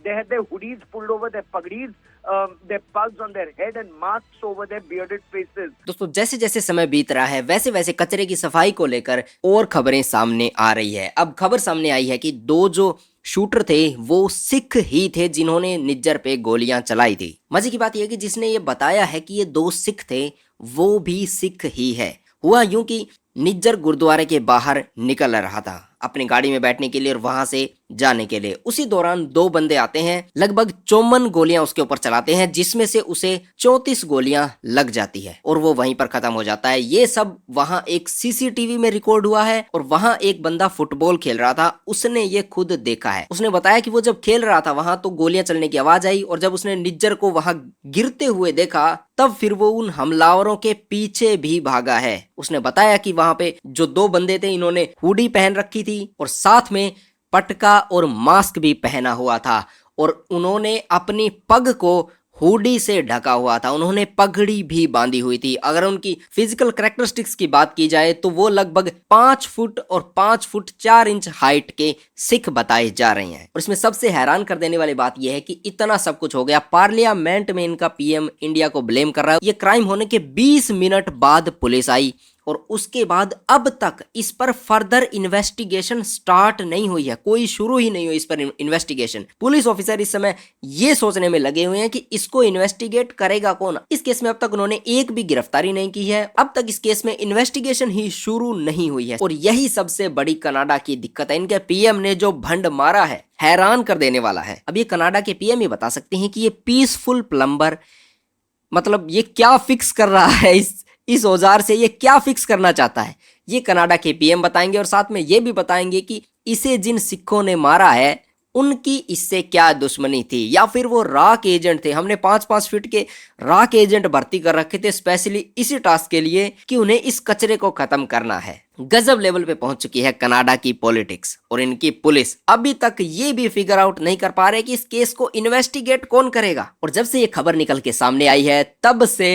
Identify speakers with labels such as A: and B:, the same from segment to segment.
A: They had their hoodies pulled over their pagdis, their pugs on their head and masks over their bearded faces.
B: दोस्तों जैसे जैसे समय बीत रहा है वैसे वैसे कचरे की सफाई को लेकर और खबरें सामने आ रही है। अब खबर सामने आई है कि दो जो शूटर थे वो सिख ही थे जिन्होंने निज्जर पे गोलियां चलाई थी। मजे की बात यह है कि जिसने ये बताया है कि ये दो सिख थे वो भी सिख ही है। हुआ यूं कि निज्जर गुरुद्वारे के बाहर निकल रहा था अपनी गाड़ी में बैठने के लिए और वहां से जाने के लिए। उसी दौरान दो बंदे आते हैं, लगभग 54 गोलियां उसके ऊपर चलाते हैं जिसमें से उसे 34 गोलियां लग जाती है और वो वहीं पर खत्म हो जाता है। ये सब वहां एक सीसीटीवी में रिकॉर्ड हुआ है और वहां एक बंदा फुटबॉल खेल रहा था, उसने ये खुद देखा है। उसने बताया कि वो जब खेल रहा था वहां तो गोलियां चलने की आवाज आई और जब उसने निज्जर को वहां गिरते हुए देखा तब फिर वो उन हमलावरों के पीछे भी भागा है। उसने बताया कि वहां पे जो दो बंदे थे इन्होंने हुडी पहन रखी थी और साथ में पटका और मास्क भी पहना हुआ था और उन्होंने अपनी पग को हुडी से ढका हुआ था, उन्होंने पगड़ी भी बांधी हुई थी। अगर उनकी फिजिकल कैरेक्टरिस्टिक्स की बात की जाए तो वो लगभग 5 फुट और 5 फुट 4 इंच हाइट के सिख बताए जा रहे हैं। और इसमें सबसे हैरान कर देने वाली बात यह है कि इतना सब कुछ हो गया, पार्लियामेंट में इनका पीएम इंडिया को ब्लेम कर रहा है। ये क्राइम होने के 20 मिनट बाद पुलिस आई और उसके बाद अब तक इस पर फर्दर इन्वेस्टिगेशन स्टार्ट नहीं हुई है, कोई शुरू ही नहीं हुई इस पर इन्वेस्टिगेशन। पुलिस ऑफिसर इस समय ये सोचने में लगे हुए हैं कि इसको इन्वेस्टिगेट करेगा कौन। इस केस में अब तक उन्होंने एक भी गिरफ्तारी नहीं की है, अब तक इस केस में इन्वेस्टिगेशन ही शुरू नहीं हुई है। और यही सबसे बड़ी कनाडा की दिक्कत है, इनके पीएम ने जो भंड मारा है हैरान कर देने वाला है। अब ये कनाडा के पीएम ही बता सकते हैं कि ये पीसफुल प्लम्बर मतलब ये क्या फिक्स कर रहा है, इस औजार से ये क्या फिक्स करना चाहता है, ये कनाडा के पीएम बताएंगे। और साथ में ये भी बताएंगे कि इसे जिन सिखों ने मारा है उनकी इससे क्या दुश्मनी थी, या फिर वो राक एजेंट थे। हमने 5-5 फीट के राक एजेंट भर्ती कर रखे थे स्पेशली इसी टास्क के लिए कि उन्हें इस कचरे को खत्म करना है। गजब लेवल पे पहुंच चुकी है कनाडा की पॉलिटिक्स और इनकी पुलिस अभी तक ये भी फिगर आउट नहीं कर पा रहे कि इस केस को इन्वेस्टिगेट कौन करेगा। और जब से ये खबर निकल के सामने आई है तब से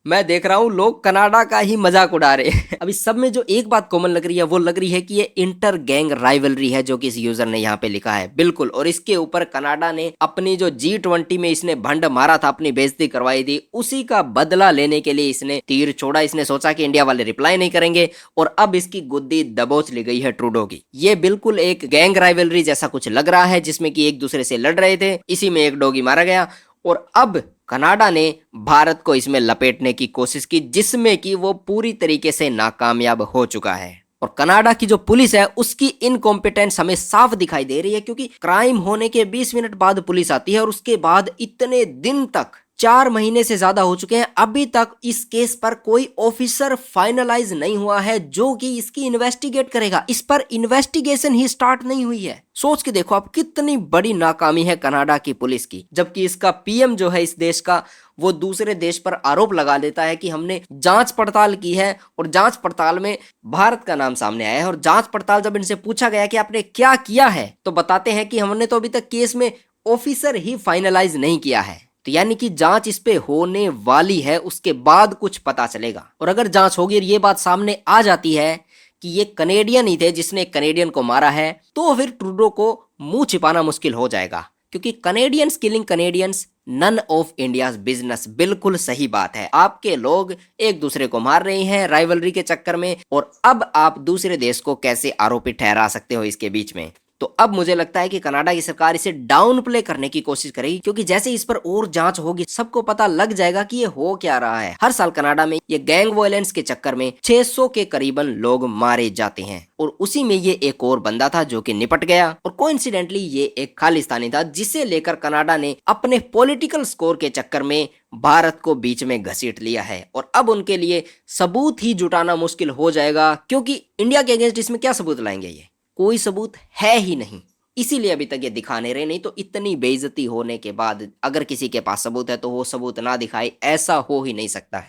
B: मैं देख रहा हूं लोग कनाडा का ही मजाक उड़ा रहे हैं। अभी सब में जो एक बात कॉमन लग रही है वो लग रही है कि ये इंटर गैंग राइवलरी है जो कि इस यूजर ने यहाँ पे लिखा है, बिल्कुल। और इसके ऊपर कनाडा ने अपनी जो G20 में इसने भंड मारा था, अपनी बेइज्जती करवाई थी, उसी का बदला लेने के लिए इसने तीर छोड़ा। इसने सोचा कि इंडिया वाले रिप्लाई नहीं करेंगे और अब इसकी गुद्दी दबोच ली गई है ट्रूडो की। ये बिल्कुल एक गैंग राइवलरी जैसा कुछ लग रहा है जिसमें कि एक दूसरे से लड़ रहे थे, इसी में एक डॉगी मारा गया और अब कनाडा ने भारत को इसमें लपेटने की कोशिश की जिसमें कि वो पूरी तरीके से नाकामयाब हो चुका है। और कनाडा की जो पुलिस है उसकी इनकॉम्पिटेंस हमें साफ दिखाई दे रही है, क्योंकि क्राइम होने के 20 मिनट बाद पुलिस आती है और उसके बाद इतने दिन तक 4 महीने से ज्यादा हो चुके हैं, अभी तक इस केस पर कोई ऑफिसर फाइनलाइज नहीं हुआ है जो कि इसकी इन्वेस्टिगेट करेगा। इस पर इन्वेस्टिगेशन ही स्टार्ट नहीं हुई है। सोच के देखो आप कितनी बड़ी नाकामी है कनाडा की पुलिस की, जबकि इसका पीएम जो है इस देश का वो दूसरे देश पर आरोप लगा देता है कि हमने जांच पड़ताल की है और जांच पड़ताल में भारत का नाम सामने आया है। और जांच पड़ताल जब इनसे पूछा गया कि आपने क्या किया है तो बताते हैं कि हमने तो अभी तक केस में ऑफिसर ही फाइनलाइज नहीं किया है। तो यानी कि जांच इस पे होने वाली है, उसके बाद कुछ पता चलेगा। और अगर जांच होगी और ये बात सामने आ जाती है कि ये कनेडियन ही थे जिसने कनेडियन को मारा है तो फिर ट्रूडो को मुंह छिपाना मुश्किल हो जाएगा, क्योंकि Canadians killing Canadians none of India's business. बिल्कुल सही बात है, आपके लोग एक दूसरे को मार रहे हैं राइवलरी के चक्कर में और अब आप दूसरे देश को कैसे आरोपी ठहरा सकते हो इसके बीच में। तो अब मुझे लगता है कि कनाडा की सरकार इसे डाउन प्ले करने की कोशिश करेगी, क्योंकि जैसे इस पर और जांच होगी सबको पता लग जाएगा कि ये हो क्या रहा है। हर साल कनाडा में ये गैंग वायलेंस के चक्कर में 600 के करीबन लोग मारे जाते हैं और उसी में ये एक और बंदा था जो कि निपट गया। और कोइंसिडेंटली ये एक खालिस्तानी था जिसे लेकर कनाडा ने अपने पॉलिटिकल स्कोर के चक्कर में भारत को बीच में घसीट लिया है। और अब उनके लिए सबूत ही जुटाना मुश्किल हो जाएगा, क्योंकि इंडिया के अगेंस्ट इसमें क्या सबूत लाएंगे, ये कोई सबूत है ही नहीं। इसीलिए अभी तक ये दिखा नहीं रहे, नहीं तो इतनी बेइज्जती होने के बाद अगर किसी के पास सबूत है तो वो सबूत ना दिखाए, ऐसा हो ही नहीं सकता है।